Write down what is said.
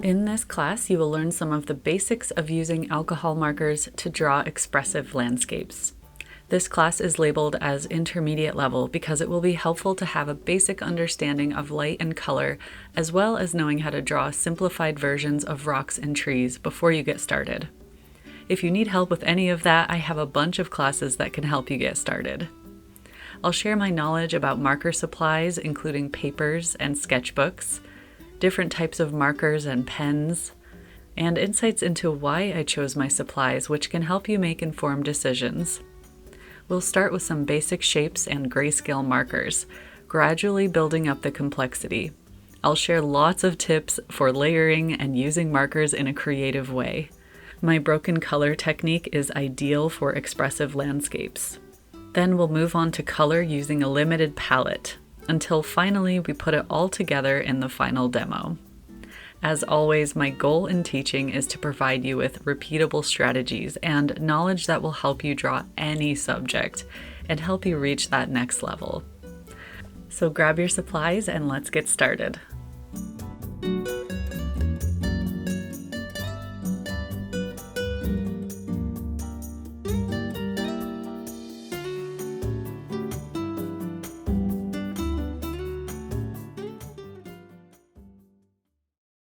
In this class, you will learn some of the basics of using alcohol markers to draw expressive landscapes. This class is labeled as intermediate level because it will be helpful to have a basic understanding of light and color, as well as knowing how to draw simplified versions of rocks and trees before you get started. If you need help with any of that, I have a bunch of classes that can help you get started. I'll share my knowledge about marker supplies, including papers and sketchbooks, different types of markers and pens, and insights into why I chose my supplies, which can help you make informed decisions. We'll start with some basic shapes and grayscale markers, gradually building up the complexity. I'll share lots of tips for layering and using markers in a creative way. My broken color technique is ideal for expressive landscapes. Then we'll move on to color using a limited palette, until finally we put it all together in the final demo. As always, my goal in teaching is to provide you with repeatable strategies and knowledge that will help you draw any subject and help you reach that next level. So grab your supplies and let's get started.